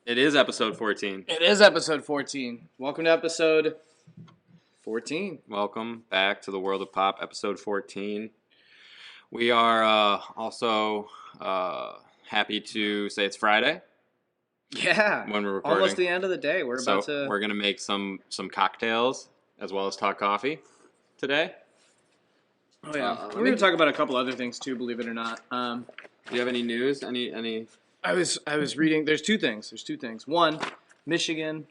It is episode 14. It is episode 14. Welcome to episode 14. Welcome back to the world of pop, episode 14. We are also happy to say it's Friday. Yeah. When we're recording. Almost the end of the day. We're going to make some cocktails as well as talk coffee today. Oh yeah. We're going to talk about a couple other things too, believe it or not. Do you have any news? Any I was reading. There's two things. One, Michigan,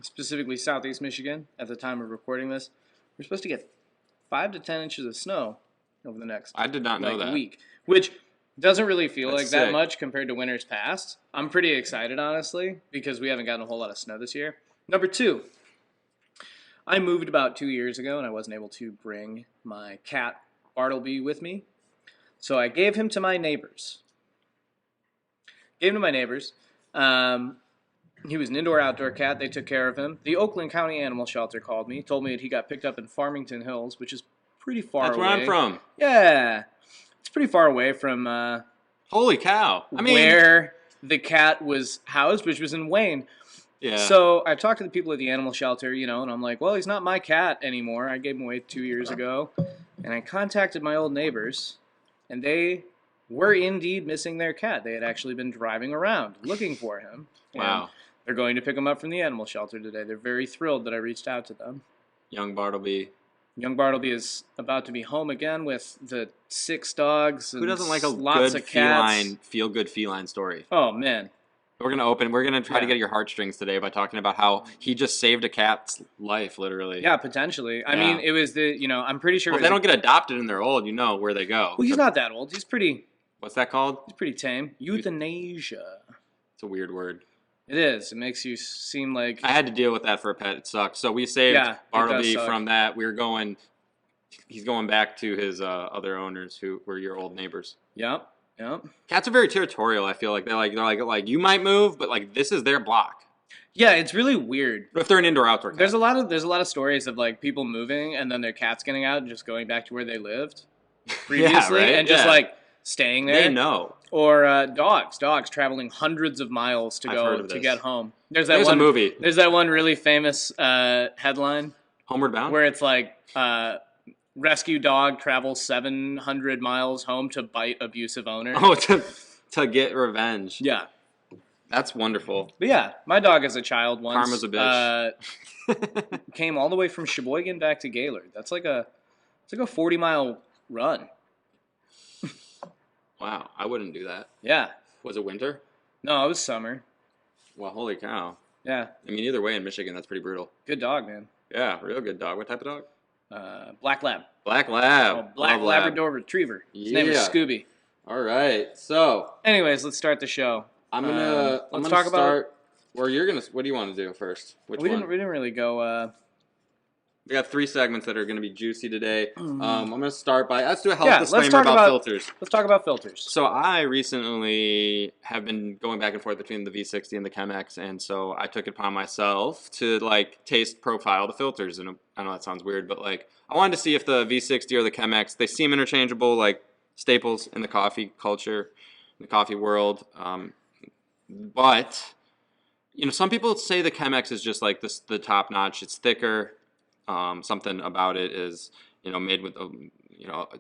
specifically Southeast Michigan, at the time of recording this, we're supposed to get 5 to 10 inches of snow over the next. I did not know that. Week, which doesn't really feel That's like sick. that much compared to winters past. I'm pretty excited, honestly, because we haven't gotten a whole lot of snow this year. Number two, I moved about 2 years ago, and I wasn't able to bring my cat Bartleby with me, so I gave him to my neighbors. He was an indoor-outdoor cat. They took care of him. The Oakland County Animal Shelter called me, told me that he got picked up in Farmington Hills, which is pretty far away. That's where I'm from. Yeah. It's pretty far away from Holy cow. where the cat was housed, which was in Wayne. Yeah. So I talked to the people at the animal shelter, and I'm like, well, he's not my cat anymore. I gave him away 2 years ago. And I contacted my old neighbors, and they were indeed missing their cat. They had actually been driving around looking for him. Wow. They're going to pick him up from the animal shelter today. They're very thrilled that I reached out to them. Young Bartleby. Young Bartleby is about to be home again with the 6 dogs and Who doesn't like a lots good of cats. feel-good feline story? Oh, man. We're going to try to get your heartstrings today by talking about how he just saved a cat's life, literally. Yeah, potentially. I Yeah. mean, it was I'm pretty sure. Well, if they don't get adopted and they're old, you know where they go. Well, he's not that old. He's pretty What's that called? tame. Euthanasia. It's a weird word. It is. It makes you seem like. I had to deal with that for a pet. It sucks. So we saved Yeah, it Bartleby does suck. from that. He's going back to his other owners who were your old neighbors. Yep. Cats are very territorial. I feel like they're like you might move, but like this is their block. Yeah, it's really weird. But if they're an indoor-outdoor cat. There's a lot of stories of like people moving and then their cats getting out and just going back to where they lived previously right? and just Yeah. like staying there. They know. Or dogs traveling hundreds of miles to I've heard go of to this. get home. There's a movie. There's that one really famous headline Homeward Bound? where it's like rescue dog travels 700 miles home to bite abusive owner. Oh, to get revenge. Yeah. That's wonderful. But yeah, my dog as a child once Karma's a bitch. came all the way from Sheboygan back to Gaylord. It's like a 40-mile run. Wow, I wouldn't do that. Yeah. Was it winter? No, it was summer. Well, holy cow. Yeah. I mean, either way in Michigan, that's pretty brutal. Good dog, man. Yeah, real good dog. What type of dog? Black Lab. Black Lab. Oh, Black Love Lab. Labrador Retriever. His name is Yeah. Scooby. All right, so Anyways, let's start the show. I'm gonna talk about- start. Or you're gonna. What do you want to do first? Which we one? didn't really go. We got 3 segments that are gonna be juicy today. I'm gonna start by. Let's do a health Yeah, let's disclaimer talk about about- filters. Let's talk about filters. So I recently have been going back and forth between the V60 and the Chemex, and so I took it upon myself to like taste profile the filters. And I know that sounds weird, but like I wanted to see if the V60 or the Chemex, they seem interchangeable, like staples in the coffee culture, in the coffee world. But some people say the Chemex is just like this, the top notch. It's thicker. Something about it is made with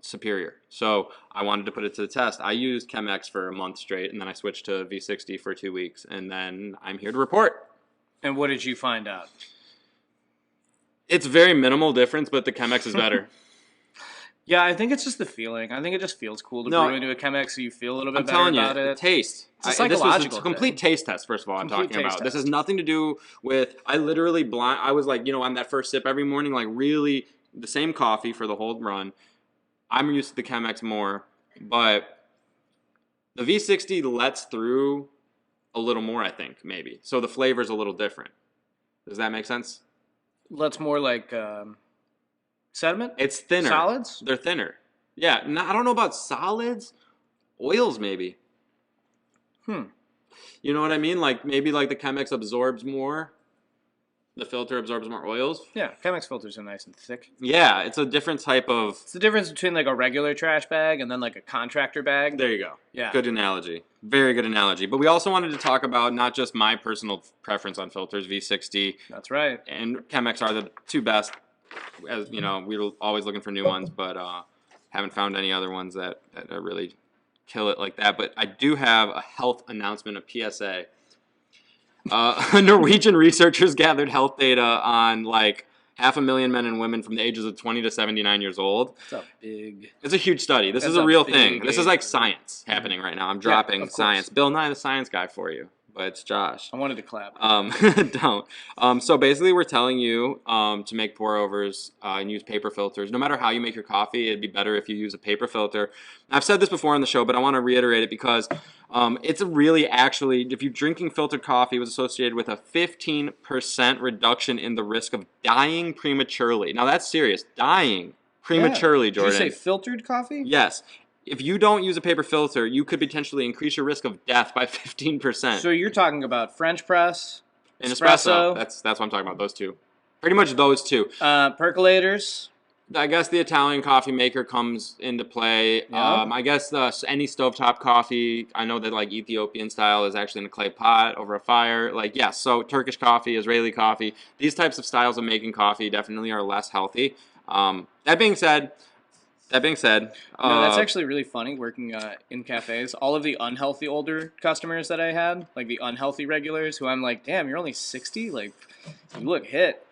superior. So I wanted to put it to the test. I used Chemex for a month straight, and then I switched to V60 for 2 weeks, and then I'm here to report. And what did you find out? It's very minimal difference, but the Chemex is better. Yeah, I think it's just the feeling. I think it just feels cool to brew into a Chemex so you feel a little bit I'm better telling you, about it. taste. It's a This psychological was a complete taste test, first of all, I'm Complete talking about. taste This has test. nothing to do with, I literally I was like, on that first sip every morning, like really the same coffee for the whole run. I'm used to the Chemex more, but the V60 lets through a little more, I think, maybe. So the flavor's a little different. Does that make sense? That's more like sediment? It's thinner. Solids? They're thinner. Yeah, I don't know about solids. Oils, maybe. You know what I mean? Like maybe like the Chemex absorbs more. The filter absorbs more oils. Yeah, Chemex filters are nice and thick. Yeah, it's a different type of. It's the difference between like a regular trash bag and then like a contractor bag. There you go. Yeah. Good analogy. Very good analogy. But we also wanted to talk about not just my personal preference on filters. V60 That's right. and Chemex are the two best. As you know, we're always looking for new ones, but haven't found any other ones that really kill it like that. But I do have a health announcement, a PSA. Norwegian researchers gathered health data on like 500,000 men and women from the ages of 20 to 79 years old. It's a huge study. This is a real thing. This is like science happening right now. I'm dropping science. Bill Nye the Science Guy for you, but it's Josh. I wanted to clap. Don't. So basically we're telling you to make pour-overs and use paper filters. No matter how you make your coffee, it'd be better if you use a paper filter. I've said this before on the show, but I want to reiterate it because it's really actually, if you're drinking filtered coffee, it was associated with a 15% reduction in the risk of dying prematurely. Now that's serious. Dying prematurely, Jordan. Did you say filtered coffee? Yes. If you don't use a paper filter, you could potentially increase your risk of death by 15%. So you're talking about French press, and espresso. That's what I'm talking about, those two. Pretty much those two. Percolators. I guess the Italian coffee maker comes into play. Yep. I guess any stovetop coffee, I know that like Ethiopian style is actually in a clay pot over a fire. Like, yes, so Turkish coffee, Israeli coffee, these types of styles of making coffee definitely are less healthy. That being said, that's actually really funny working in cafes. All of the unhealthy older customers that I had, like the unhealthy regulars, who I'm like, damn, you're only 60? Like, you look hit.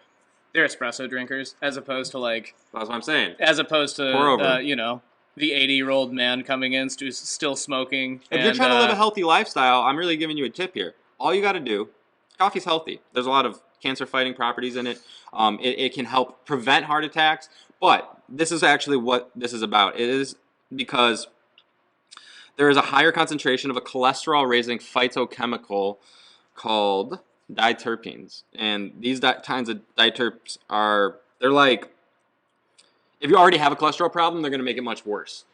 They're espresso drinkers, as opposed to like... That's what I'm saying. As opposed to, the 80-year-old man coming in, still smoking. If you're trying to live a healthy lifestyle, I'm really giving you a tip here. All you got to do, coffee's healthy. There's a lot of cancer-fighting properties in it. It can help prevent heart attacks. But this is actually what this is about. It is because there is a higher concentration of a cholesterol-raising phytochemical called diterpenes. And these kinds of diterps they're like, if you already have a cholesterol problem, they're going to make it much worse.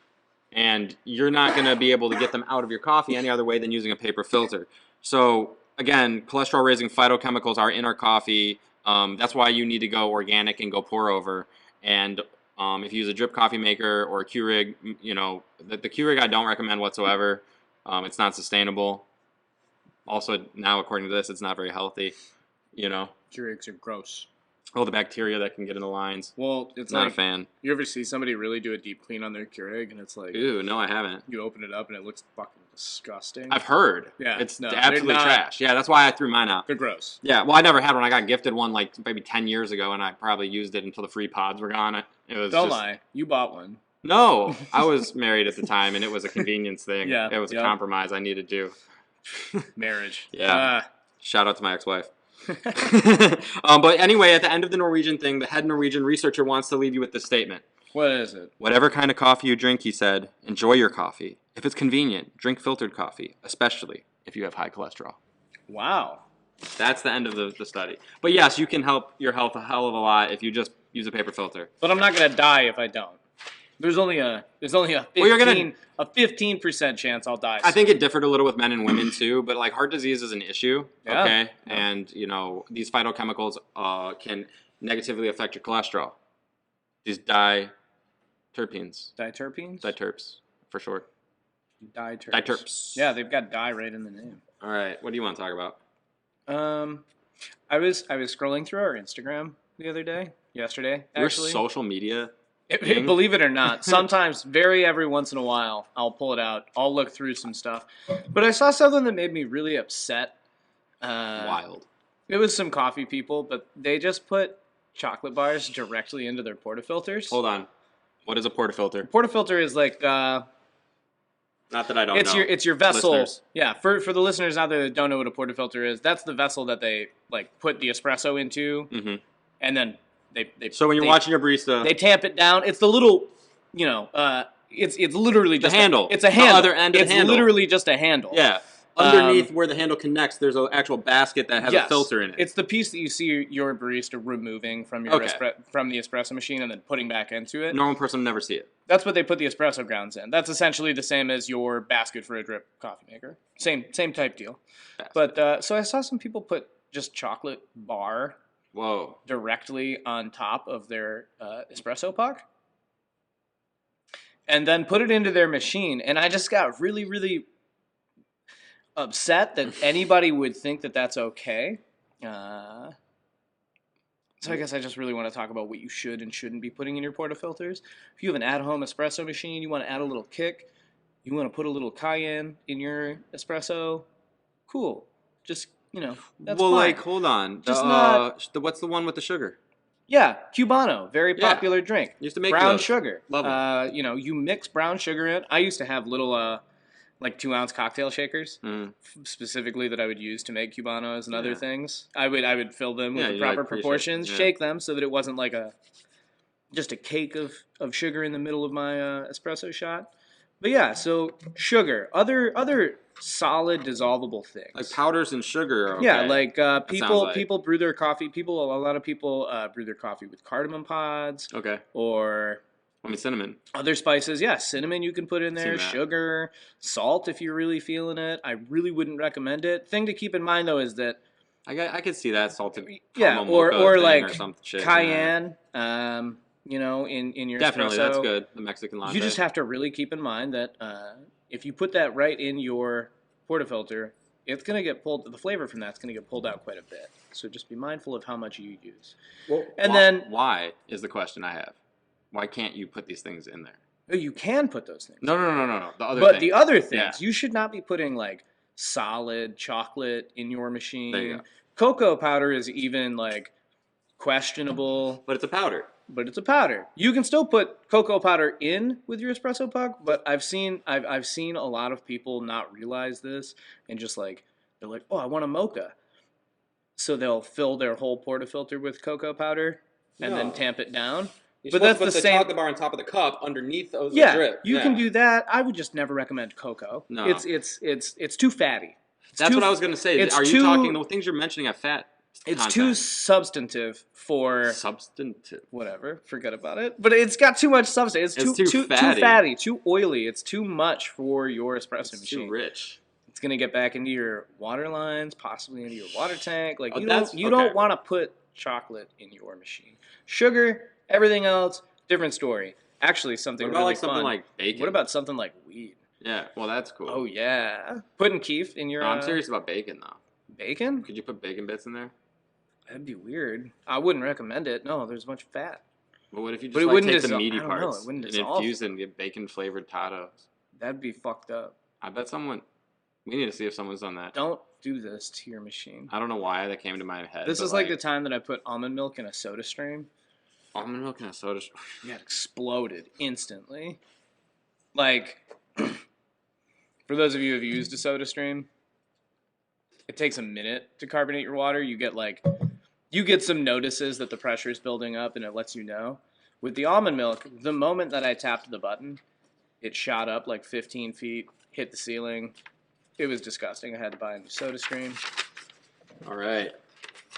And you're not going to be able to get them out of your coffee any other way than using a paper filter. So, again, cholesterol-raising phytochemicals are in our coffee. That's why you need to go organic and go pour over. And if you use a drip coffee maker or a Keurig, the Keurig I don't recommend whatsoever. It's not sustainable. Also, now according to this, it's not very healthy. Keurigs are gross. All the bacteria that can get in the lines. Well, it's not like, a fan. You ever see somebody really do a deep clean on their Keurig, and it's like, ew, no, I haven't. You open it up and it looks fucking disgusting. I've heard. Yeah, it's absolutely trash. Yeah, that's why I threw mine out. They're gross. Yeah, well, I never had one. I got gifted one like maybe 10 years ago, and I probably used it until the free pods were gone. Don't lie, you bought one. No, I was married at the time, and it was a convenience thing. Yeah, it was a compromise I needed to do. Marriage. Yeah. Shout out to my ex-wife. But anyway, at the end of the Norwegian thing, the head Norwegian researcher wants to leave you with this statement. What is it? Whatever kind of coffee you drink, he said, enjoy your coffee. If it's convenient, drink filtered coffee, especially if you have high cholesterol. Wow. That's the end of the study. But yes, you can help your health a hell of a lot if you just use a paper filter. But I'm not going to die if I don't. There's only a 15% chance I'll die. I think it differed a little with men and women too, but like heart disease is an issue, yeah. Okay? Yeah. And these phytochemicals can negatively affect your cholesterol. These diterpenes. Diterpenes? Diterps, for short. Diterps. Yeah, they've got di right in the name. All right, what do you want to talk about? I was scrolling through our Instagram the other day, yesterday. Actually, your social media. Believe it or not, sometimes, every once in a while, I'll pull it out. I'll look through some stuff. But I saw something that made me really upset. Wild. It was some coffee people, but they just put chocolate bars directly into their portafilters. Hold on. What is a portafilter? Portafilter is like... not that I don't know. It's your vessel. Listeners. Yeah, for the listeners out there that don't know what a portafilter is, that's the vessel that they put the espresso into, and then... So when you're watching your barista, they tamp it down. It's the little, it's literally just the handle. It's a handle. The other end of the handle. It's literally just a handle. Yeah. Underneath where the handle connects, there's an actual basket that has a filter in it. It's the piece that you see your barista removing from your from the espresso machine and then putting back into it. Normal person would never see it. That's what they put the espresso grounds in. That's essentially the same as your basket for a drip coffee maker. Same type deal. Basket. But so I saw some people put just chocolate bar Whoa. directly on top of their espresso puck, and then put it into their machine. And I just got really, really upset that anybody would think that that's okay. So I guess I just really want to talk about what you should and shouldn't be putting in your portafilters. If you have an at-home espresso machine, you want to add a little kick, you want to put a little cayenne in your espresso, cool. Just, that's Well, fine. like, hold on. Just not... What's the one with the sugar? Yeah, Cubano, very Yeah. popular drink. Used to make brown those. sugar. Love 'em. You mix brown sugar in. I used to have little like 2-ounce cocktail shakers, specifically that I would use to make Cubanos and other things. I would fill them with the proper proportions, shake them so that it wasn't like just a cake of sugar in the middle of my espresso shot. But yeah, so sugar, other solid dissolvable things Like powders and sugar. Are okay. Yeah, like sounds like- people brew their coffee. A lot of people brew their coffee with cardamom pods. Okay. Or cinnamon. Other spices. Yeah, cinnamon you can put in there. Sugar, salt if you're really feeling it. I really wouldn't recommend it. Thing to keep in mind though is that I could see that salted. Or like or some shit, cayenne. In your definitely espresso. That's good. The Mexican latte. You just have to really keep in mind that if you put that right in your portafilter, it's going to get pulled. The flavor from that's going to get pulled out quite a bit. So just be mindful of how much you use. Well, why is the question I have? Why can't you put these things in there? Oh, you can put those things. No. The other things, you should not be putting like solid chocolate in your machine. There you go. Cocoa powder is even like questionable. But it's a powder. You can still put cocoa powder in with your espresso puck, but I've seen a lot of people not realize this and just like they're like, oh, I want a mocha, so they'll fill their whole portafilter with cocoa powder and then tamp it down. But that's the same. Chocolate bar on top of the cup underneath the drip. You can do that. I would just never recommend cocoa. No, it's too fatty. That's what I was gonna say. Are you talking the things you're mentioning have fat? It's too substantive for whatever. Forget about it. But it's got too much substance. It's too fatty, too oily. It's too much for your espresso machine. Too rich. It's gonna get back into your water lines, possibly into your water tank. Like you don't want to put chocolate in your machine. Sugar, everything else, different story. Actually, something what about really like something fun. Like bacon? What about something like weed? Yeah, well that's cool. Oh yeah, putting keef in your. No, I'm serious about bacon though. Bacon? Could you put bacon bits in there? That'd be weird. I wouldn't recommend it. No, there's a bunch of fat. But what if you just like, take the meaty parts and infuse it and get bacon flavored tatos? That'd be fucked up. I bet someone. We need to see if someone's done that. Don't do this to your machine. I don't know why that came to my head. This is like the time that I put almond milk in a soda stream. Almond milk in a soda stream? Yeah, it exploded instantly. Like, for those of you who have used a soda stream, it takes a minute to carbonate your water. You get some notices that the pressure is building up, and it lets you know. With the almond milk, the moment that I tapped the button, it shot up like 15 feet, hit the ceiling. It was disgusting. I had to buy a new soda stream. All right.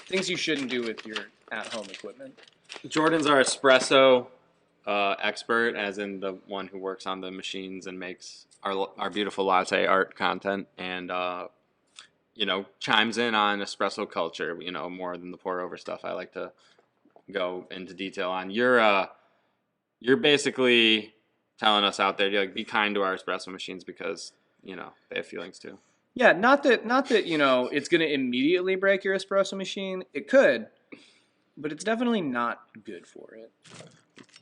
Things you shouldn't do with your at-home equipment. Jordan's our espresso expert, as in the one who works on the machines and makes our beautiful latte art content, and chimes in on espresso culture, more than the pour over stuff I like to go into detail on. You're basically telling us out there to be kind to our espresso machines because they have feelings too. Yeah, not that it's going to immediately break your espresso machine. It could, but it's definitely not good for it.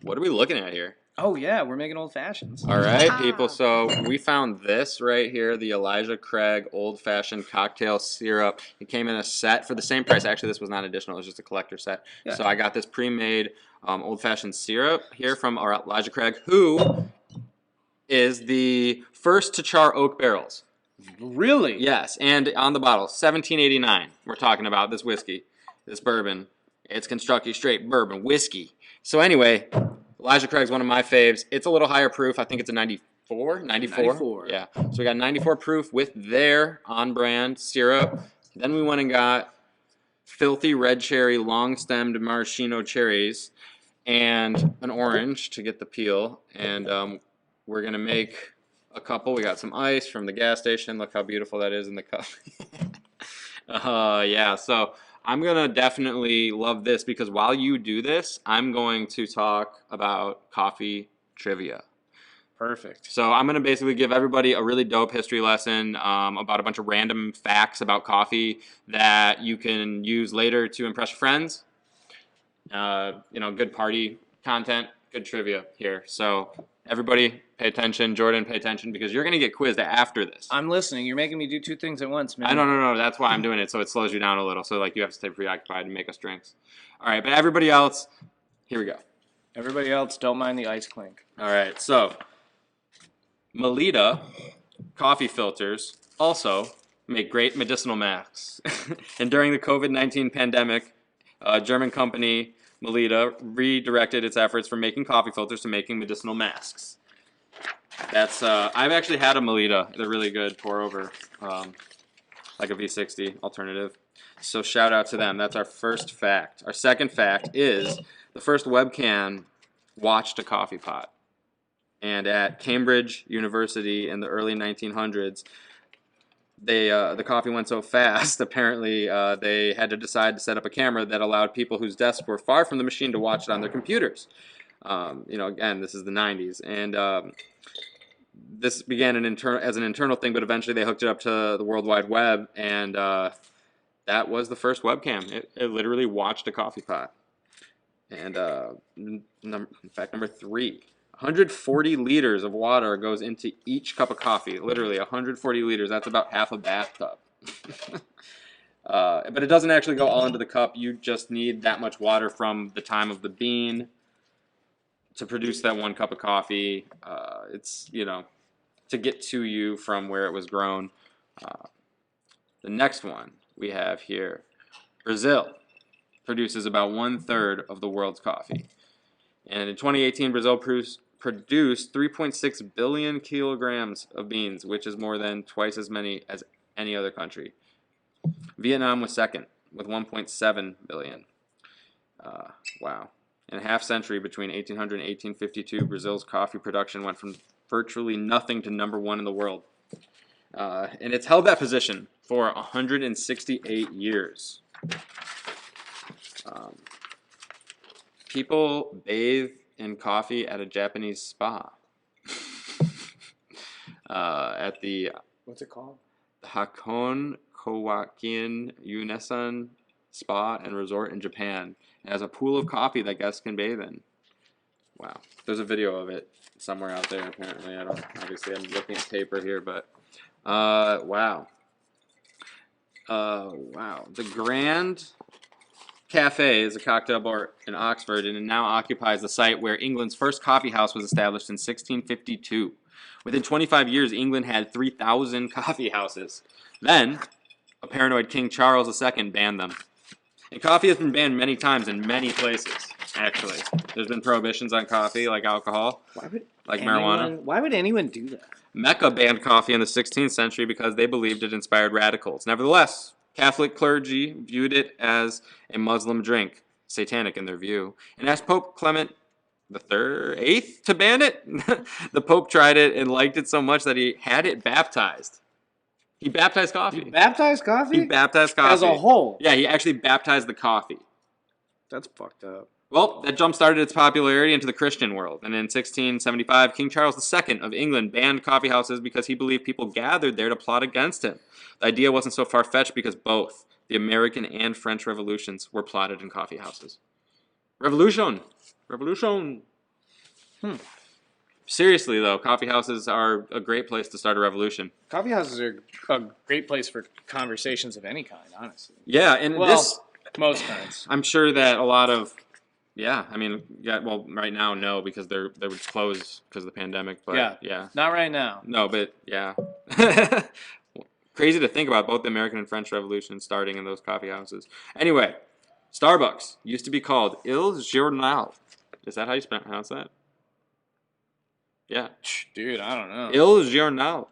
What are we looking at here? Oh yeah, we're making old fashions. All right, people. So we found this right here, the Elijah Craig Old Fashioned Cocktail Syrup. It came in a set for the same price. Actually, this was not additional; it was just a collector set. Yeah. So I got this pre-made Old Fashioned syrup here from our Elijah Craig, who is the first to char oak barrels. Really? Yes, and on the bottle, 1789. We're talking about this whiskey, this bourbon. It's Kentucky straight bourbon whiskey. So anyway, Elijah Craig's one of my faves. It's a little higher proof. I think it's a 94. 94. Yeah. So we got 94 proof with their on-brand syrup. Then we went and got filthy red cherry, long-stemmed maraschino cherries, and an orange to get the peel. And we're going to make a couple. We got some ice from the gas station. Look how beautiful that is in the cup. Yeah, so I'm gonna definitely love this because while you do this, I'm going to talk about coffee trivia. Perfect. So I'm gonna basically give everybody a really dope history lesson about a bunch of random facts about coffee that you can use later to impress your friends. Good party content, good trivia here. So everybody pay attention. Jordan, pay attention because you're going to get quizzed after this. I'm listening. You're making me do two things at once, man. I don't know. That's why I'm doing it. So it slows you down a little. So like you have to stay preoccupied and make us drinks. All right. But everybody else, here we go. Everybody else, don't mind the ice clink. All right. So Melita coffee filters also make great medicinal masks. And during the COVID-19 pandemic, German company Melita redirected its efforts from making coffee filters to making medicinal masks. That's I've actually had a Melita. They're really good pour over, like a V60 alternative. So shout out to them. That's our first fact. Our second fact is the first webcam watched a coffee pot. And at Cambridge University in the early 1900s, the coffee went so fast, apparently they had to decide to set up a camera that allowed people whose desks were far from the machine to watch it on their computers. Again, this is the 90s. And this began as an internal thing, but eventually they hooked it up to the World Wide Web, and that was the first webcam. It literally watched a coffee pot. And fact number 3. 140 liters of water goes into each cup of coffee. Literally 140 liters. That's about half a bathtub. But it doesn't actually go all into the cup. You just need that much water from the time of the bean to produce that 1 cup of coffee. It's, to get to you from where it was grown. The next one we have here. Brazil produces about 1/3 of the world's coffee. And in 2018, Brazil produced 3.6 billion kilograms of beans, which is more than twice as many as any other country. Vietnam was second with 1.7 billion. Wow. In a half century between 1800 and 1852, Brazil's coffee production went from virtually nothing to #1 in the world. And it's held that position for 168 years. People bathe in coffee at a Japanese spa. At the What's it called? Hakone Kowakian Yunesan Spa and Resort in Japan. It has a pool of coffee that guests can bathe in. Wow. There's a video of it somewhere out there, apparently. Obviously, I'm looking at paper here, but wow. Wow. The Grand Cafe is a cocktail bar in Oxford, and it now occupies the site where England's first coffee house was established in 1652. Within 25 years, England had 3,000 coffee houses. Then, a paranoid King Charles II banned them. And coffee has been banned many times in many places, actually. There's been prohibitions on coffee, like alcohol, marijuana. Why would anyone do that? Mecca banned coffee in the 16th century because they believed it inspired radicals. Nevertheless, Catholic clergy viewed it as a Muslim drink, satanic in their view, and asked Pope Clement VIII to ban it. The Pope tried it and liked it so much that he had it baptized. He baptized coffee. He baptized coffee? He baptized coffee. As a whole? Yeah, he actually baptized the coffee. That's fucked up. Well, that jump-started its popularity into the Christian world. And in 1675, King Charles II of England banned coffee houses because he believed people gathered there to plot against him. The idea wasn't so far-fetched because both the American and French revolutions were plotted in coffee houses. Revolution! Revolution! Seriously, though, coffee houses are a great place to start a revolution. Coffee houses are a great place for conversations of any kind, honestly. Yeah, and most kinds. I'm sure that a lot of... Yeah, right now, no, because they would close because of the pandemic. But yeah. Not right now. No, but yeah. Crazy to think about both the American and French revolutions starting in those coffee houses. Anyway, Starbucks used to be called Il Journal. Is that how you pronounce that? Yeah. Dude, I don't know. Il Journal.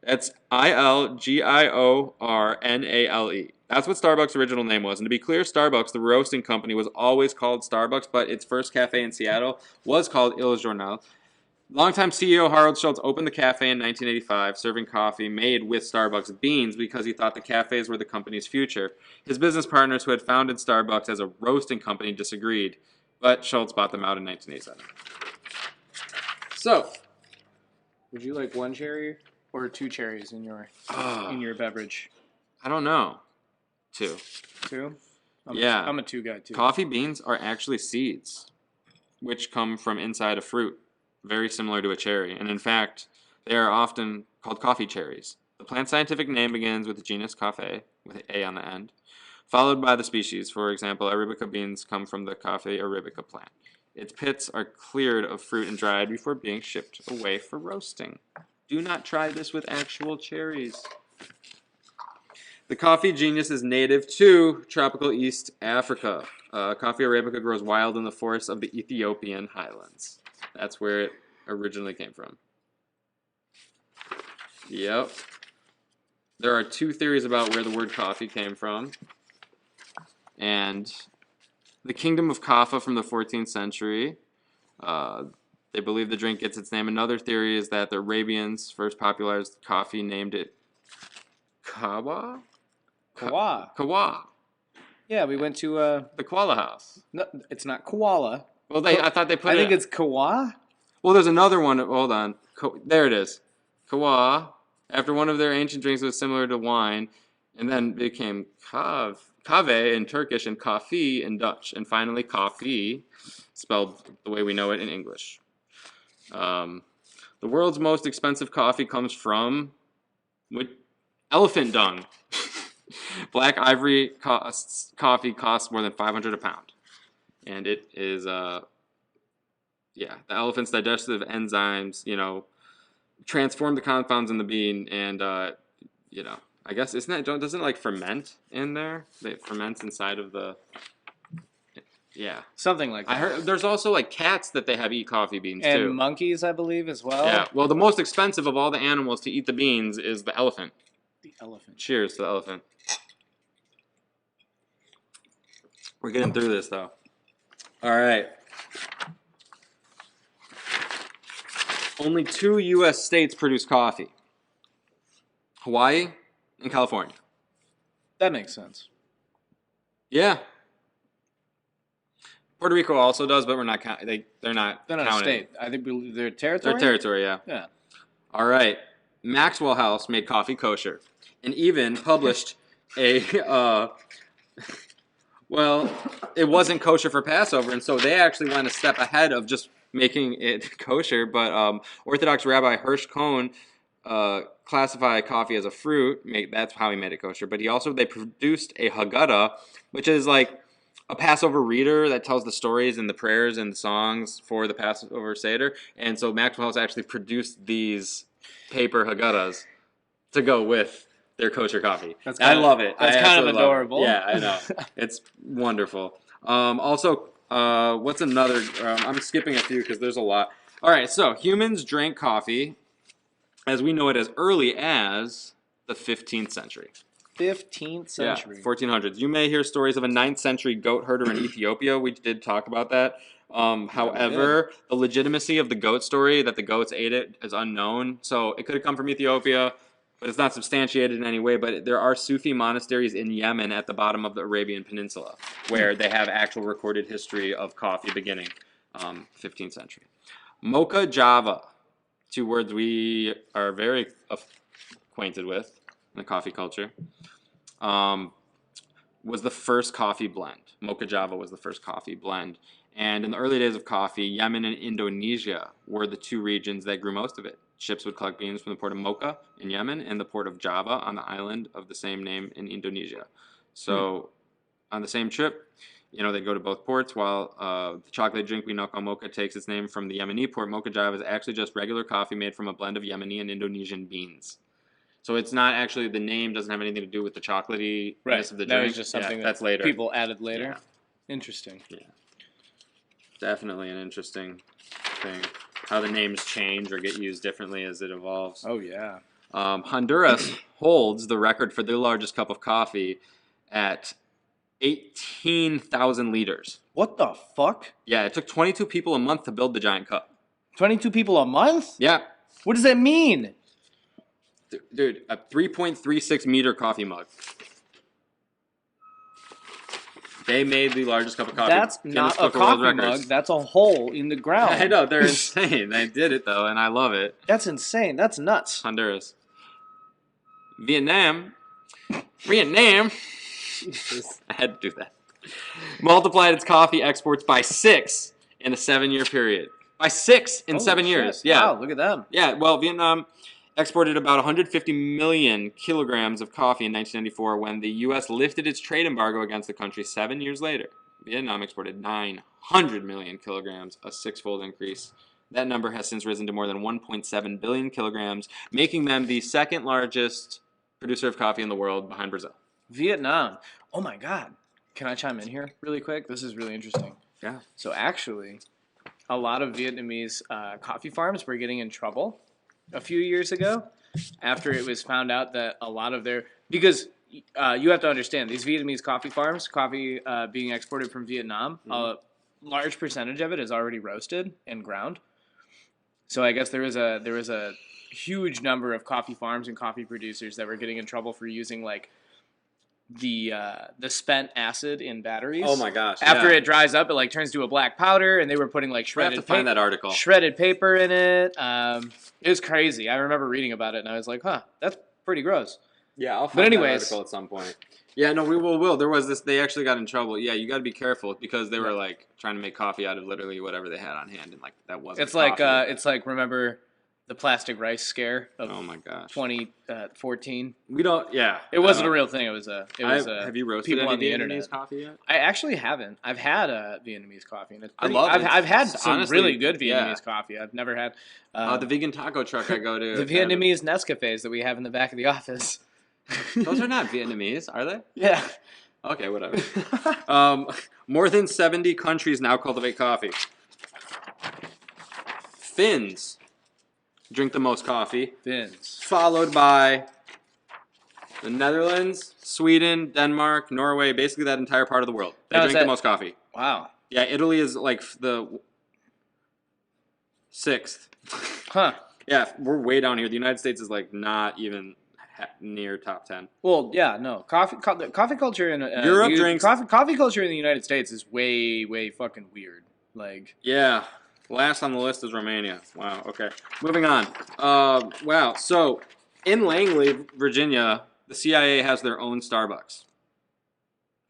That's ILGIORNALE. That's what Starbucks' original name was. And to be clear, Starbucks, the roasting company, was always called Starbucks, but its first cafe in Seattle was called Il Journal. Longtime CEO Harold Schultz opened the cafe in 1985, serving coffee made with Starbucks beans because he thought the cafes were the company's future. His business partners who had founded Starbucks as a roasting company disagreed, but Schultz bought them out in 1987. So, Would you like one cherry or two cherries in your beverage? I don't know. Two. Two? Yeah. I'm a two guy too. Coffee beans are actually seeds, which come from inside a fruit, very similar to a cherry. And in fact, they are often called coffee cherries. The plant's scientific name begins with the genus Coffea, with an A on the end, followed by the species. For example, Arabica beans come from the Coffea arabica plant. Its pits are cleared of fruit and dried before being shipped away for roasting. Do not try this with actual cherries. The coffee genus is native to tropical East Africa. Coffea arabica grows wild in the forests of the Ethiopian highlands. That's where it originally came from. Yep. There are two theories about where the word coffee came from. And the kingdom of Kaffa from the 14th century. They believe the drink gets its name. Another theory is that the Arabians first popularized coffee, named it Kawa? Kawa. Yeah, we went to The koala house. no, it's not koala. Well, I thought they put I it... think it's kawa. Well, there's another one. Hold on. There it is. Kawa. After one of their ancient drinks was similar to wine, and then became kave in Turkish and kafi in Dutch, and finally coffee, spelled the way we know it in English. The world's most expensive coffee comes from elephant dung. Black ivory coffee costs more than $500 a pound, and it is the elephant's digestive enzymes, transform the compounds in the bean, and I guess doesn't it like ferment in there? It ferments inside of the Something like that. I heard there's also like cats that they have eat coffee beans and too. monkeys, I believe, as well. Yeah. Well, the most expensive of all the animals to eat the beans is the elephant. The elephant. Cheers to the elephant. We're getting through this though. All right. Only 2 U.S. states produce coffee. Hawaii and California. That makes sense. Yeah. Puerto Rico also does, but we're not counting. They're not a counted. state. I think they're territory. They're territory, yeah. Yeah. All right. Maxwell House made coffee kosher, and even published a. Well, it wasn't kosher for Passover, and so they actually went a step ahead of just making it kosher. But Orthodox Rabbi Hirsch Cohn classified coffee as a fruit. That's how he made it kosher. But they produced a Haggadah, which is like a Passover reader that tells the stories and the prayers and the songs for the Passover Seder. And so Maxwell House actually produced these paper Haggadahs to go with their kosher coffee. I love it. That's kind of adorable. Yeah, I know. It's wonderful. Also, what's another? I'm skipping a few because there's a lot. All right, so humans drank coffee as we know it as early as the 15th century. 15th century. Yeah, 1400s. You may hear stories of a 9th century goat herder in Ethiopia. We did talk about that. However, the legitimacy of the goat story, that the goats ate it, is unknown. So it could have come from Ethiopia, but it's not substantiated in any way. But there are Sufi monasteries in Yemen at the bottom of the Arabian Peninsula where they have actual recorded history of coffee beginning 15th century. Mocha Java, 2 words we are very acquainted with in the coffee culture, was the first coffee blend. Mocha Java was the first coffee blend. And in the early days of coffee, Yemen and Indonesia were the 2 regions that grew most of it. Ships would collect beans from the port of Mocha in Yemen and the port of Java on the island of the same name in Indonesia. So on the same trip, they'd go to both ports. While the chocolate drink we know called mocha takes its name from the Yemeni port, Mocha Java is actually just regular coffee made from a blend of Yemeni and Indonesian beans. So it's not actually, the name doesn't have anything to do with the chocolatey-ness of the drink. That was just something that's later. People added later. Yeah. Interesting. Yeah. Definitely an interesting thing. How the names change or get used differently as it evolves. Oh, yeah. Honduras holds the record for the largest cup of coffee at 18,000 liters. What the fuck? Yeah, it took 22 people a month to build the giant cup. 22 people a month? Yeah. What does that mean? Dude, a 3.36 meter coffee mug. They made the largest cup of coffee. That's Guinness not a Book of World coffee mug. Records. That's a hole in the ground. I know, they're insane. They did it, though, and I love it. That's insane. That's nuts. Honduras. Vietnam. I had to do that. Multiplied its coffee exports by 6 in a 7-year period. By 6 in Holy 7 shit. years. Yeah. Wow, look at them. Yeah, well, Vietnam exported about 150 million kilograms of coffee in 1994 when the U.S. lifted its trade embargo against the country 7 years later. Vietnam exported 900 million kilograms, a 6-fold increase. That number has since risen to more than 1.7 billion kilograms, making them the second largest producer of coffee in the world behind Brazil. Vietnam. Oh my God. Can I chime in here really quick? This is really interesting. Yeah. So actually, a lot of Vietnamese coffee farms were getting in trouble a few years ago after it was found out that a lot of their, because you have to understand, these Vietnamese coffee farms, coffee being exported from Vietnam, a large percentage of it is already roasted and ground. So I guess there was a huge number of coffee farms and coffee producers that were getting in trouble for using like the spent acid in batteries. Oh my gosh! After it dries up, it like turns to a black powder, and they were putting like I have to find that article. shredded paper in it. It was crazy. I remember reading about it, and I was like, "Huh, that's pretty gross." Yeah, I'll find anyways, that article at some point. Yeah, no, we will. There was this. They actually got in trouble. Yeah, you got to be careful because they were like trying to make coffee out of literally whatever they had on hand, and like that wasn't. It's like remember the plastic rice scare of oh my gosh 2014. We don't. Yeah, It wasn't a real thing. It was have you roasted people any on the Vietnamese internet. coffee yet? I actually haven't. I've had a Vietnamese coffee, and it's I pretty, love it. I've had It's some honestly, really good yeah. Vietnamese coffee. I've never had The vegan taco truck I go to. the Vietnamese Nescafes that we have in the back of the office. Those are not Vietnamese, are they? Yeah. Okay, whatever. More than 70 countries now cultivate coffee. Finns drink the most coffee, Finns. followed by the Netherlands, Sweden, Denmark, Norway, basically that entire part of the world. They Now, drink the most coffee. Wow. Yeah, Italy is like the 6th. Huh. Yeah, we're way down here. The United States is like not even near top 10. Well, yeah, no. Coffee culture in Europe drinks coffee culture in the United States is way fucking weird. Like, yeah. Last on the list is Romania. Wow, okay. Moving on. Wow, so in Langley, Virginia, the CIA has their own Starbucks.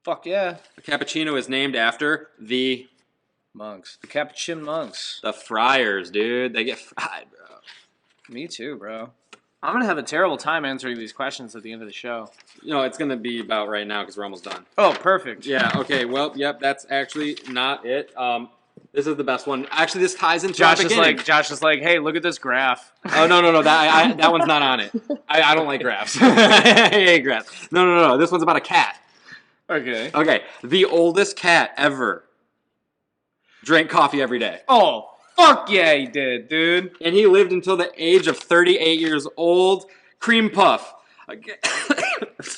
fuck yeah. The cappuccino is named after the Monks. The Capuchin monks. friars, dude. They get fried, bro. Me too, bro. I'm gonna have a terrible time answering these questions at the end of the show. You know, it's going to be about right now because we're almost done. Oh, perfect. Yeah, okay, well, yep, that's actually not it. This is the best one. Actually, this ties into our beginning. Josh is like, hey, look at this graph. Oh, no, that one's not on it. I don't like graphs. I hate graphs. No, this one's about a cat. Okay. Okay, the oldest cat ever drank coffee every day. Oh, fuck yeah, he did, dude. And he lived until the age of 38 years old. Cream Puff. Okay.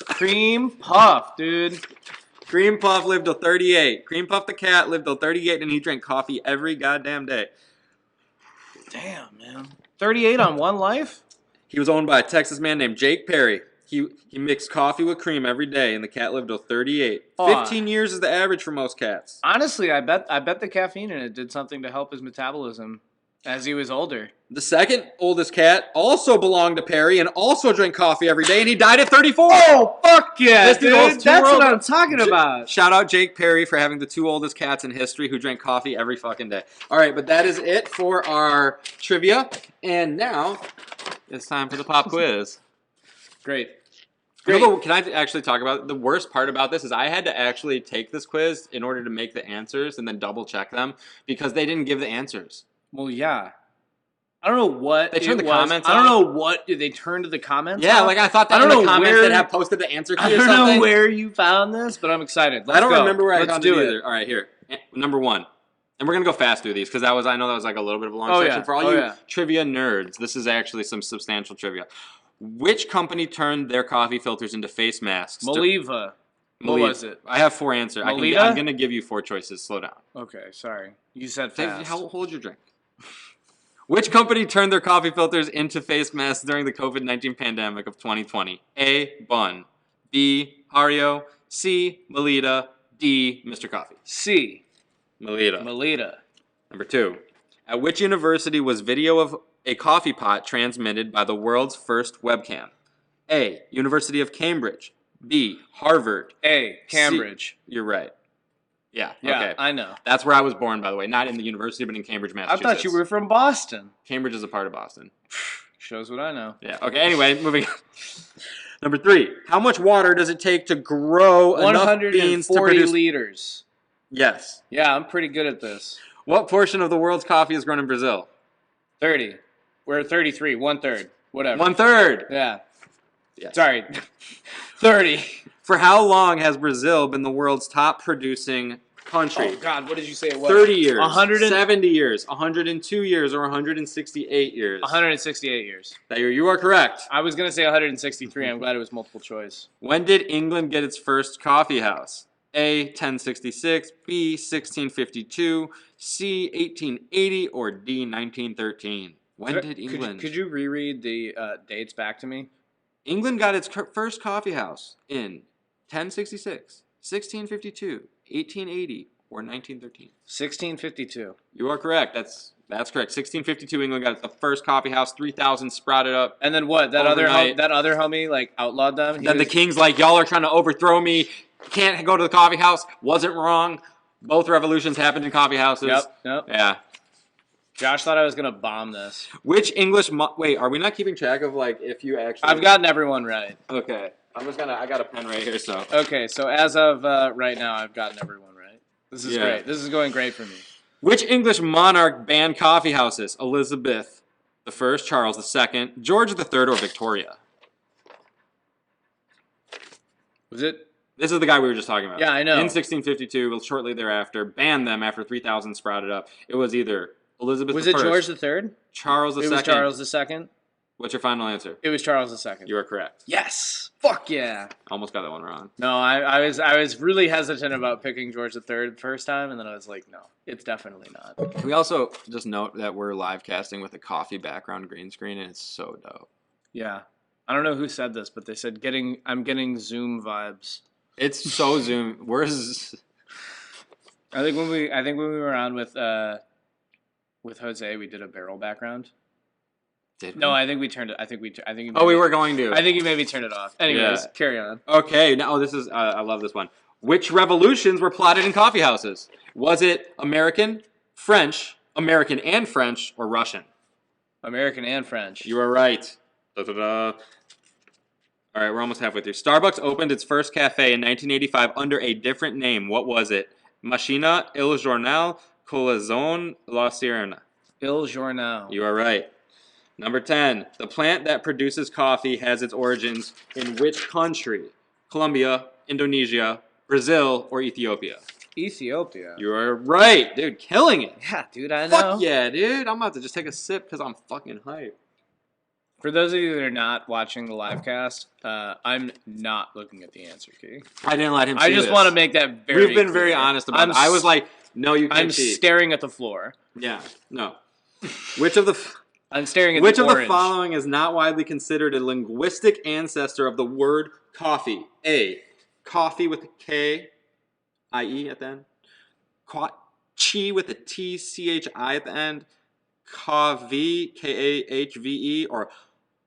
Cream Puff, dude. Cream Puff lived till 38. Cream Puff the cat lived till 38, and he drank coffee every goddamn day. Damn, man. 38 on one life? He was owned by a Texas man named Jake Perry. He mixed coffee with cream every day, and the cat lived till 38. 15 years is the average for most cats. Honestly, I bet the caffeine in it did something to help his metabolism as he was older. The second oldest cat also belonged to Perry and also drank coffee every day, and he died at 34. Oh, fuck yeah, This dude holds dude. two That's world what I'm talking about. Shout out Jake Perry for having the 2 oldest cats in history who drank coffee every fucking day. All right, but that is it for our trivia, and now it's time for the pop quiz. Great. Can I actually talk about it? The worst part about this is I had to actually take this quiz in order to make the answers and then double check them because they didn't give the answers. Well, yeah. I don't know what they turned the was. comments. I don't know what did they turn to the comments. Yeah, off? like I thought that in the comments that have posted the answer key or something. I don't know where you found this, but I'm excited. Let's I don't go. remember where Let's I found do it either. All right, here. Number 1. And we're going to go fast through these because I know that was like a little bit of a long section. Yeah. For all you trivia nerds, this is actually some substantial trivia. Which company turned their coffee filters into face masks? Maliva. What was it? I have 4 answers. I'm going to give you 4 choices. Slow down. Okay, sorry. You said fast. Hold your drink. Which company turned their coffee filters into face masks during the COVID-19 pandemic of 2020? A. Bun. B. Hario. C. Melita. D. Mr. Coffee. C. Melita. Melita. Number 2. At which university was video of a coffee pot transmitted by the world's first webcam? A. University of Cambridge. B. Harvard. A. Cambridge. C. You're right. Yeah, Yeah, okay. I know. That's where I was born, by the way. Not in the university, but in Cambridge, I Massachusetts. thought you were from Boston. Cambridge is a part of Boston. Shows what I know. Yeah, okay, anyway, moving on. Number 3. How much water does it take to grow enough beans to 140 produce... liters. Yes. Yeah, I'm pretty good at this. What portion of the world's coffee is grown in Brazil? 30. We're at 33. 1/3. Whatever. 1/3. Yeah. Yes. Sorry. 30. For how long has Brazil been the world's top producing country? Oh, God, what did you say it was? 30 years, 170 years, 102 years, or 168 years? 168 years. You are correct. I was going to say 163. I'm glad it was multiple choice. When did England get its first coffee house? A. 1066, B. 1652, C. 1880, or D. 1913? When did England? Could you reread the dates back to me? England got its first coffee house in 1066, 1652, 1880, or 1913? 1652. You are correct. That's correct. 1652, England got the first coffee house. 3,000 sprouted up. And then what? That Overnight. other homie like outlawed them. Then the king's like, y'all are trying to overthrow me. Can't go to the coffee house. Wasn't wrong. Both revolutions happened in coffee houses. Yep. Yeah. Josh thought I was gonna bomb this. Which English? Wait, are we not keeping track of like if you actually? I've gotten everyone right. Okay. I got a pen right here, so. Okay, so as of right now, I've gotten everyone right. This is great. This is going great for me. Which English monarch banned coffee houses? Elizabeth I, Charles II, George III, or Victoria? Was it? This is the guy we were just talking about. Yeah, I know. In 1652, shortly thereafter, banned them after 3,000 sprouted up. It was either Elizabeth I. Was it George III? Charles II. It was Charles II. What's your final answer? It was Charles II. You are correct. Yes. Fuck yeah. Almost got that one wrong. No, I was really hesitant about picking George III the first time, and then I was like, no, it's definitely not. Can we also just note that we're live casting with a coffee background green screen, and it's so dope. Yeah. I don't know who said this, but they said I'm getting Zoom vibes. It's so Zoom. Where's? I think when we were on with Jose, we did a barrel background. Did we? No, I think we turned it. I think we were going to. I think you maybe turned it off. Anyways, carry on. Okay, now this is. I love this one. Which revolutions were plotted in coffee houses? Was it American, French, American and French, or Russian? American and French. You are right. Da-da-da. All right, we're almost halfway through. Starbucks opened its first cafe in 1985 under a different name. What was it? Machina, Il Jornal, Corazon, La Sirena. Il Jornal. You are right. Number 10. The plant that produces coffee has its origins in which country? Colombia, Indonesia, Brazil, or Ethiopia? Ethiopia. You are right, dude. Killing it. Yeah, dude, I know. Fuck yeah, dude. I'm about to just take a sip because I'm fucking hyped. For those of you that are not watching the live cast, I'm not looking at the answer key. I didn't let him see I just this. want to make that very We've been clear. very honest about it. I was like, no, you can't I'm cheat. staring at the floor. Yeah, no. Which of the orange. following is not widely considered a linguistic ancestor of the word coffee? A. Coffee with a K, I-E at the end. Chi with a T, C-H-I at the end. Kahve, K-A-H-V-E, or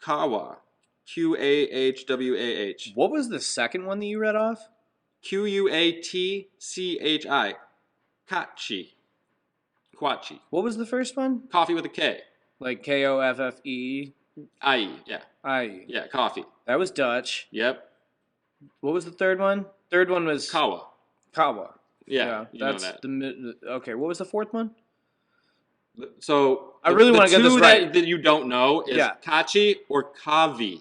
Kawa, Q-A-H-W-A-H. What was the second one that you read off? Q-U-A-T-C-H-I. Kachi. Quachi. What was the first one? Coffee with a K. Like K-O-F-F-E? I-E, yeah. I-E. Yeah, coffee. That was Dutch. Yep. What was the third one? Third one was... Kawa. Kawa. Yeah, you that's know that. Okay, what was the fourth one? So I really want to get this right. That you don't know is Kachi or Kavi.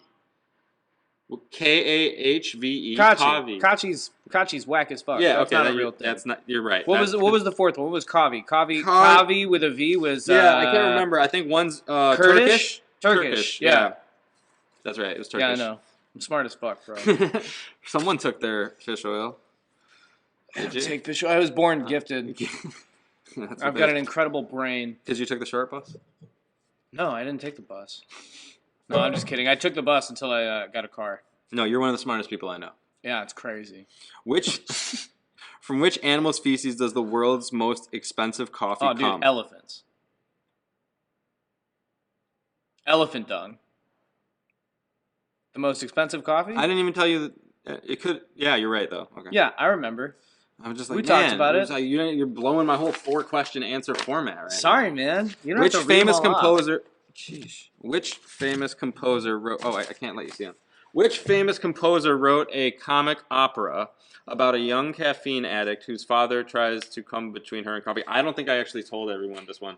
K-A-H-V-E. Kachi. Kachi's whack as fuck. Yeah, that's not a real thing. That's not. You're right. What was the fourth one? What was Kavi? Kavi with a V was. Yeah, I can't remember. I think one's Kurdish? Turkish. Yeah. That's right. It was Turkish. Yeah, I know. I'm smart as fuck, bro. Someone took their fish oil. Did you? Take fish oil. I was born gifted. I've got an incredible brain. Because you took the short bus? No, I didn't take the bus. No, I'm just kidding. I took the bus until I got a car. No, you're one of the smartest people I know. Yeah, it's crazy. From which animal species does the world's most expensive coffee Oh, come? dude, elephants. Elephant dung. The most expensive coffee? I didn't even tell you that it could. Yeah, you're right though. Okay. Yeah, I remember. I was just like, We talked about it. Like, you're blowing my whole 4-question answer format right Sorry, now. man. You don't Which have to read famous them all off. composer? Sheesh. Which famous composer wrote? Oh, I can't let you see him. Which famous composer wrote a comic opera about a young caffeine addict whose father tries to come between her and coffee? I don't think I actually told everyone this one.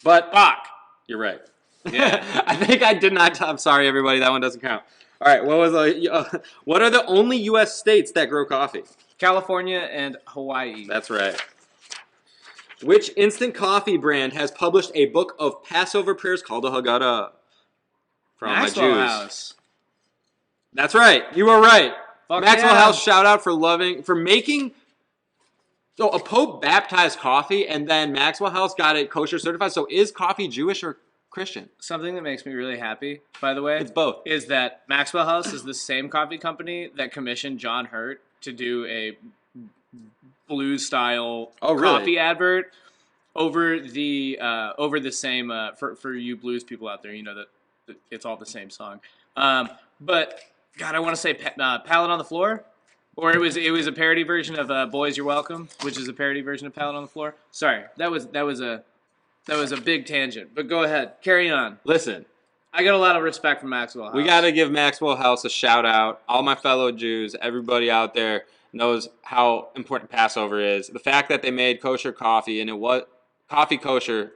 But fuck, you're right. Yeah. I think I did not. I'm sorry, everybody. That one doesn't count. All right. What are the only U.S. states that grow coffee? California and Hawaii. That's right. Which instant coffee brand has published a book of Passover prayers called the Haggadah? From Maxwell my Jews. House. That's right. You were right. Fuck Maxwell yeah. House, shout out for making. So a pope baptized coffee, and then Maxwell House got it kosher certified. So is coffee Jewish or Christian? Something that makes me really happy, by the way, It's both. is that Maxwell House is the same coffee company that commissioned John Hurt to do a blues style Oh, really? coffee advert over the same for you blues people out there. You know that it's all the same song. But God, I want to say Pallet on the Floor, or it was a parody version of Boys You're Welcome, which is a parody version of Pallet on the Floor. Sorry, that was a big tangent. But go ahead, carry on. Listen, I got a lot of respect for Maxwell House. we got to give Maxwell House a shout out. All my fellow Jews, everybody out there knows how important Passover is. The fact that they made kosher coffee, and it was coffee kosher,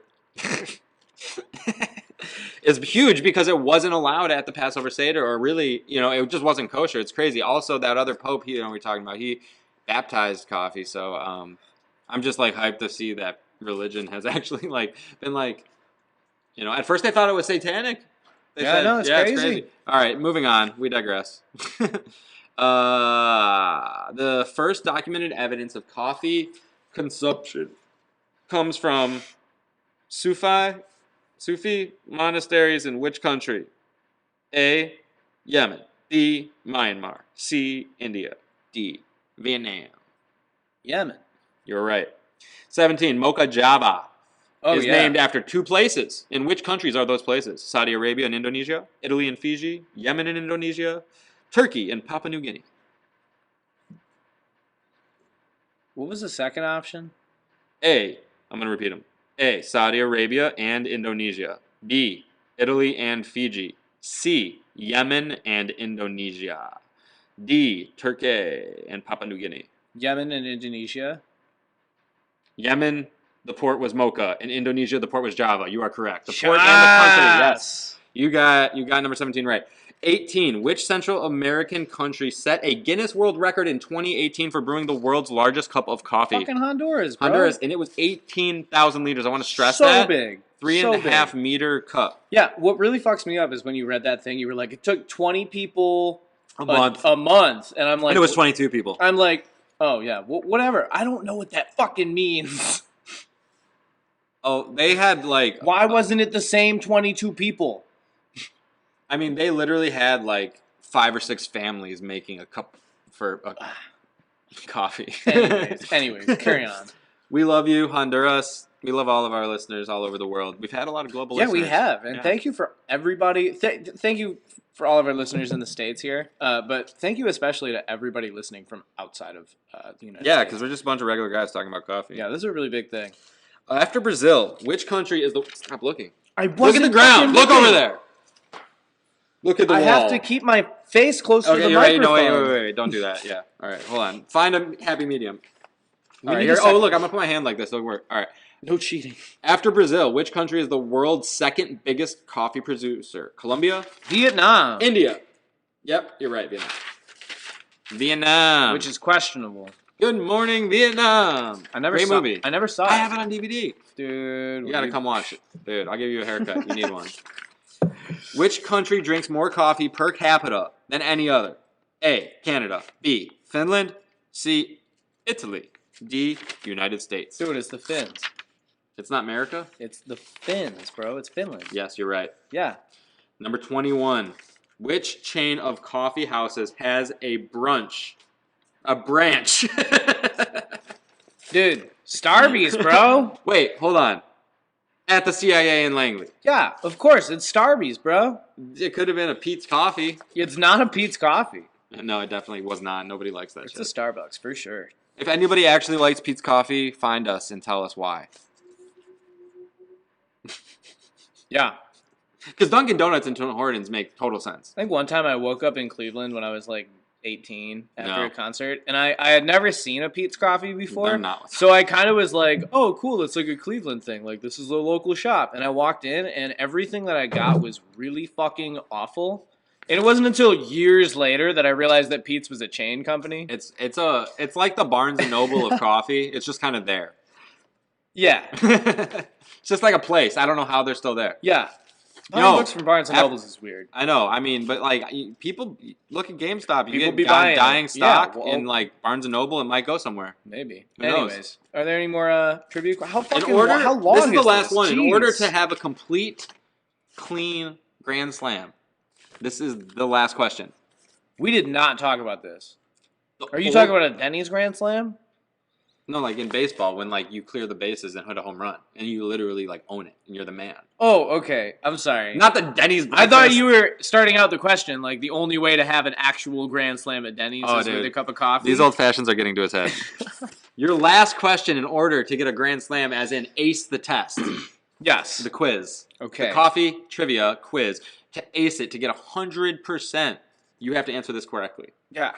is huge because it wasn't allowed at the Passover Seder, or really, it just wasn't kosher. It's crazy. Also, that other pope, we're talking about, he baptized coffee. So I'm just like hyped to see that religion has actually been at first they thought it was satanic. They Yeah, I know, it's crazy. All right, moving on. We digress. The first documented evidence of coffee consumption comes from Sufi monasteries in which country? A, Yemen. B, Myanmar. C, India. D, Vietnam. Yemen. You're right. 17, Mocha Java Oh, is yeah. named after 2 places. In which countries are those places? Saudi Arabia and Indonesia, Italy and Fiji, Yemen and Indonesia, Turkey and Papua New Guinea. What was the second option? A, I'm going to repeat them. A, Saudi Arabia and Indonesia. B, Italy and Fiji. C, Yemen and Indonesia. D, Turkey and Papua New Guinea. Yemen and Indonesia. Yemen, the port was Mocha. In Indonesia, the port was Java. You are correct. The port and the country, yes. You got number 17 right. 18, which Central American country set a Guinness World Record in 2018 for brewing the world's largest cup of coffee? Fucking Honduras, bro. Honduras, and it was 18,000 liters. I want to stress so that. Big. 3.5 meter cup. Yeah, what really fucks me up is when you read that thing, you were like, it took 20 people A month. a month. And I'm like... And it was 22 people. I'm like, oh, yeah, whatever. I don't know what that fucking means. Oh, they had Why wasn't it the same 22 people? I mean, they literally had 5 or 6 families making a cup for coffee. Anyways, carry on. We love you, Honduras. We love all of our listeners all over the world. We've had a lot of global listeners. Yeah, we have. And thank you for everybody. Thank you for all of our listeners in the States here. But thank you especially to everybody listening from outside of the United States. Yeah, because we're just a bunch of regular guys talking about coffee. Yeah, this is a really big thing. After Brazil, which country is the... Stop looking. Look at the ground. Look over there. Look at the wall. I have to keep my face close to the you're right. microphone. No, wait. Don't do that. Yeah. All right, hold on. Find a happy medium. All right, Here. Oh, look, I'm going to put my hand like this. It'll work. All right. No cheating. After Brazil, which country is the world's second biggest coffee producer? Colombia? Vietnam. India. Yep, you're right, Vietnam. Vietnam. Which is questionable. Good morning, Vietnam. Great movie. I never saw it. I have it on DVD. Dude. You got to come watch it. Dude, I'll give you a haircut. You need one. Which country drinks more coffee per capita than any other? A, Canada. B, Finland. C, Italy. D, United States. Dude, it's the Finns. It's not America? It's the Finns, bro. It's Finland. Yes, you're right. Yeah. Number 21. Which chain of coffee houses has a branch? Dude, Starbucks, bro. Wait, hold on. At the CIA in Langley. Yeah, of course. It's Starbucks, bro. It could have been a Pete's Coffee. It's not a Pete's Coffee. No, it definitely was not. Nobody likes that shit. It's a Starbucks, for sure. If anybody actually likes Pete's Coffee, find us and tell us why. Yeah. Because Dunkin' Donuts and Tim Hortons make total sense. I think one time I woke up in Cleveland when I was like 18 after No. a concert, and I had never seen a Pete's Coffee before. They're not. So I kind of was like, oh, cool, it's like a Cleveland thing. Like, this is a local shop. And I walked in, and everything that I got was really fucking awful. And it wasn't until years later that I realized that Pete's was a chain company. It's like the Barnes and Noble of coffee. It's just kind of there. Yeah. It's just like a place. I don't know how they're still there. Yeah. No, Buying books from Barnes and Nobles is weird. I know. I mean, but like people look at GameStop. You People get be buying dying it. stock Yeah, well, in like Barnes and Noble. It might go somewhere. Maybe. Who knows? Anyways, are there any more trivia? How fucking In order, how long this is the last this? one. In Jeez. order to have a complete, clean Grand Slam, this is the last question. We did not talk about this. The Are you old- talking about a Denny's Grand Slam? No, like in baseball, when like you clear the bases and hit a home run, and you literally like own it, and you're the man. Oh, okay. I'm sorry. Not the Denny's. I thought you were starting out the question like the only way to have an actual Grand Slam at Denny's is with a cup of coffee. These old fashions are getting to his head. Your last question in order to get a Grand Slam, as in ace the test, Yes. the quiz, Okay. the coffee trivia quiz. To ace it, to get 100%, you have to answer this correctly. Yeah.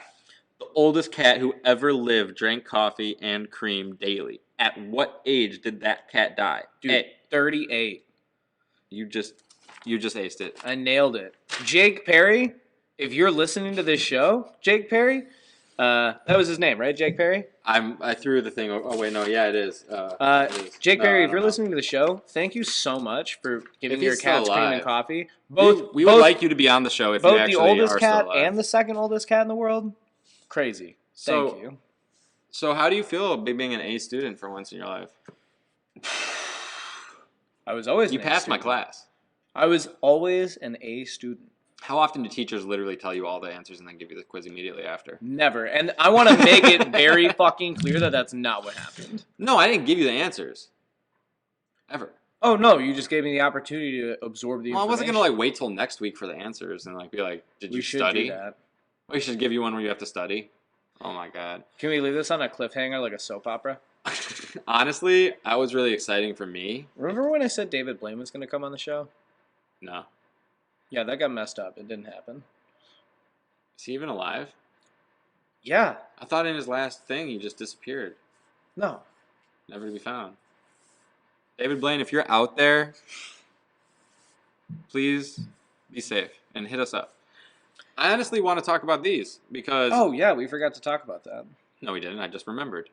The oldest cat who ever lived drank coffee and cream daily. At what age did that cat die? Dude, Hey, 38. you just aced it. I nailed it. Jake Perry, if you're listening to this show, Jake Perry, that was his name, right? Jake Perry? I threw the thing. Oh wait, no, yeah, it is. Jake No, Perry, I if you're don't know. listening to the show, thank you so much for giving If your he's still cats cream and alive. coffee. We would like you to be on the show if you both actually the oldest are cat still alive. and the second oldest cat in the world. Crazy. Thank So- you. So how do you feel being an A student for once in your life? I was always You an A passed my student. class. I was always an A student. How often do teachers literally tell you all the answers and then give you the quiz immediately after? Never. And I want to make it very fucking clear that that's not what happened. No, I didn't give you the answers. Ever. Oh, no, you just gave me the opportunity to absorb the Well, I information. wasn't gonna like wait till next week for the answers and like be like, did We you should study? do that. We should give you one where you have to study. Oh my god. Can we leave this on a cliffhanger like a soap opera? Honestly, that was really exciting for me. Remember when I said David Blaine was going to come on the show? No. Yeah, that got messed up. It didn't happen. Is he even alive? Yeah. I thought in his last thing he just disappeared. No. Never to be found. David Blaine, if you're out there, please be safe and hit us up. I honestly want to talk about these because... Oh, yeah, we forgot to talk about that. No, we didn't. I just remembered.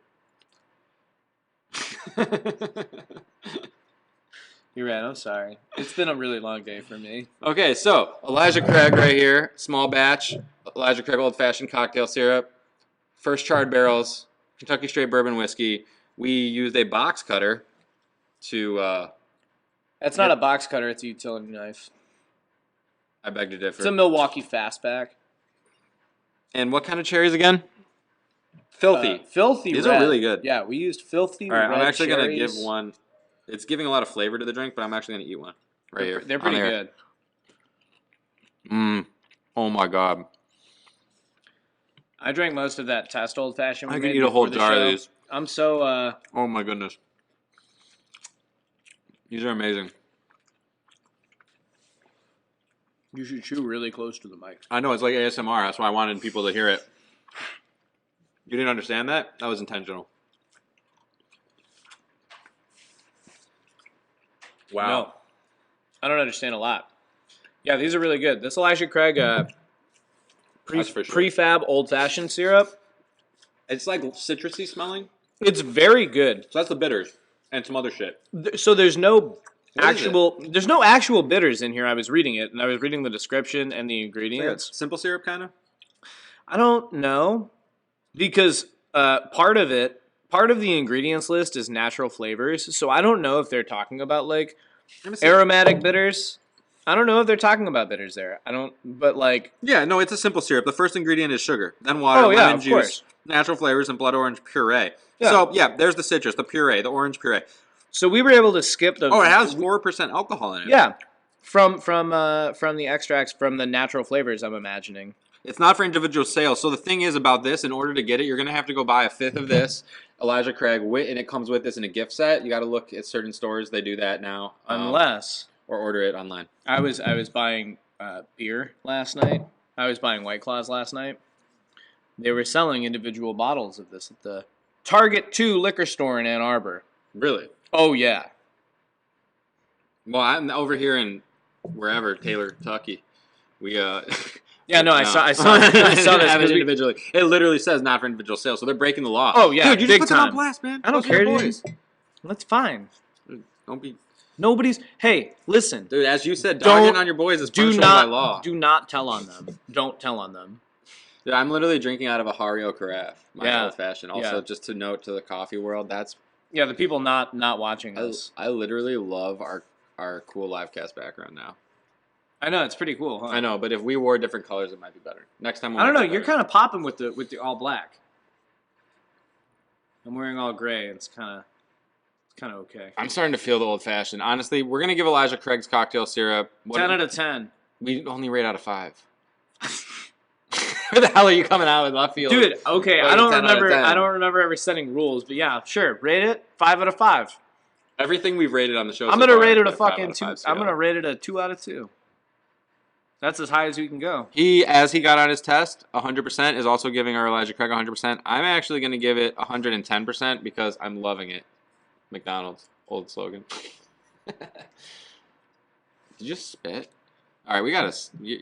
You're right. I'm sorry. It's been a really long day for me. Okay, so Elijah Craig right here. Small batch. Elijah Craig old-fashioned cocktail syrup. First charred barrels. Kentucky straight bourbon whiskey. We used a box cutter to... That's not a box cutter. It's a utility knife. I beg to differ. It's a Milwaukee Fastback. And what kind of cherries again? Filthy. Filthy These red. are really good. Yeah, we used filthy All right, red I'm actually going to cherries. give one. It's giving a lot of flavor to the drink, but I'm actually going to eat one right here. They're pretty on good. air. Oh my god. I drank most of that test old fashioned. I could eat a whole jar of these. I'm so Oh my goodness. These are amazing. you should chew really close to the mic. I know, it's like ASMR. That's why I wanted people to hear it. You didn't understand that? That was intentional. Wow. No. I don't understand a lot. Yeah, these are really good. This Elijah Craig That's for sure. prefab old fashioned syrup. It's like citrusy smelling. It's very good. So that's the bitters and some other shit. So there's no What is there's no actual bitters in here. I was reading it and I was reading the description and the It's like a ingredients. simple syrup kind of? I don't know because part of part of the ingredients list is natural flavors, so I don't know if they're talking about like Let me see. aromatic bitters. I don't know if they're talking about bitters there. I don't, but like, Yeah, no, it's a simple syrup. The first ingredient is sugar, then water, Oh, yeah, lemon of juice, course. natural flavors, and blood orange puree. Yeah. So, yeah, there's the citrus, the puree, the orange puree. so we were able to skip the. Oh, it has 4% alcohol in it. Yeah, from the extracts from the natural flavors. I'm imagining. It's not for individual sales. So the thing is about this, in order to get it, you're going to have to go buy a fifth of this Elijah Craig, and it comes with this in a gift set. You got to look at certain stores. They do that now. Unless Or order it online. I was buying beer last night. I was buying White Claws last night. They were selling individual bottles of this at the Target 2 liquor store in Ann Arbor. Really? Oh, yeah. Well, I'm over here in wherever, Taylor, Kentucky. We, Yeah, no, I saw I this. have it 'Cause we- individually. It literally says not for individual sales, so they're breaking the law. Oh, yeah, Dude, you big just put them time. on blast, man. I don't Those are your care, boys. That's fine. Don't be... Nobody's. Hey, listen. Dude, as you said, Don't- dogging on your boys is punishable by law. Do not tell on them. Don't tell on them. Dude, I'm literally drinking out of a Hario Carafe, my Yeah. old fashioned. Also, Yeah. just to note to the coffee world, that's Yeah, the people not watching I, us. I literally love our cool live cast background now. I know it's pretty cool, huh? I know, but if we wore different colors, it might be better. Next time, we'll I don't make know. it You're better. kind of popping with the all black. I'm wearing all gray. It's kind of okay. I'm starting to feel the old fashioned. Honestly, we're gonna give Elijah Craig's cocktail syrup. 10 out of 10. We only rate out of 5. Where the hell are you coming out with left field? Dude, okay, Like I don't 10 out of remember. 10. I don't remember ever setting rules, but yeah, sure, rate it 5 out of 5. Everything we've rated on the show. I'm so gonna far rate it has a been 5 fucking out of 2. 5 I'm gonna scale. rate it a 2 out of 2. That's as high as we can go. As he got on his test, 100% is also giving our Elijah Craig 100%. I'm actually gonna give it 110% because I'm loving it. McDonald's old slogan. Did you just spit? All right, we gotta.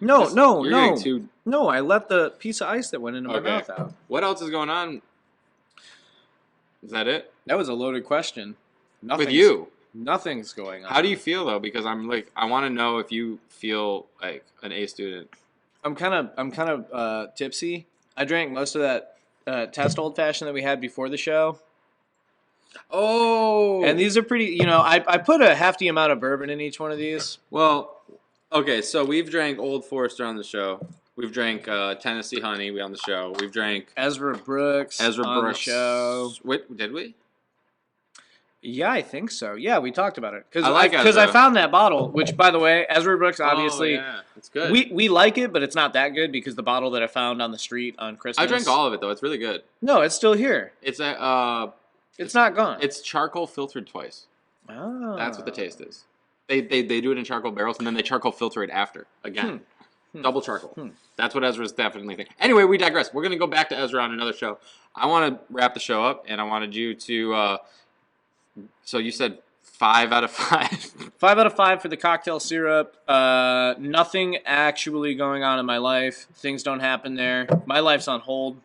No, You're getting too. No, I let the piece of ice that went into my Okay. mouth out. What else is going on? Is that it? That was a loaded question. With you? Nothing's going on. How do you feel though? Because I'm like, I want to know if you feel like an A student. I'm kind of tipsy. I drank most of that test old fashioned that we had before the show. Oh. And these are pretty, I put a hefty amount of bourbon in each one of these. Well, okay, so we've drank Old Forester on the show. We've drank Tennessee Honey on the show. We've drank Ezra Brooks on the show. Wait, did we? Yeah, I think so. Yeah, we talked about it. I like Because I Ezra. found that bottle, which, by the way, Ezra Brooks, obviously, Oh, yeah. It's good. we like it, but it's not that good because the bottle that I found on the street on Christmas. I drank all of it though. It's really good. No, it's still here. It's It's not gone. it's charcoal filtered twice. Oh. That's what the taste is. They do it in charcoal barrels and then they charcoal filter it after again. Double charcoal. That's what Ezra's definitely thinking. Anyway, we digress. We're gonna go back to Ezra on another show. I want to wrap the show up, and I wanted you to. So you said 5 out of 5. 5 out of 5 for the cocktail syrup. Nothing actually going on in my life. Things don't happen there. My life's on hold.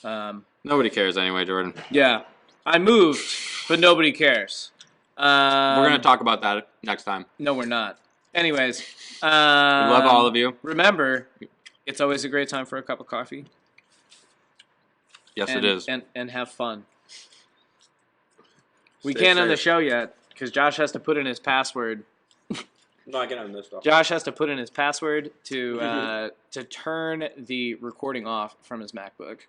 Nobody cares anyway, Jordan. Yeah. I moved, but nobody cares. We're gonna talk about that next time. No, we're not. Anyways. We love all of you. Remember, it's always a great time for a cup of coffee. Yes, it is. And have fun. We Stay can't end the safe. show yet because Josh has to put in his password. No, I can have this stuff. Josh has to put in his password to turn the recording off from his MacBook.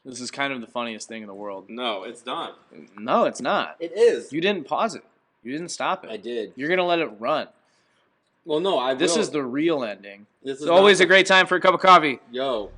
This is kind of the funniest thing in the world. No, it's done. No, it's not. It is. You didn't pause it. You didn't stop it. I did. You're gonna let it run. Well, no, I. This will. is the real ending. This is It's always not a great time for a cup of coffee. Yo,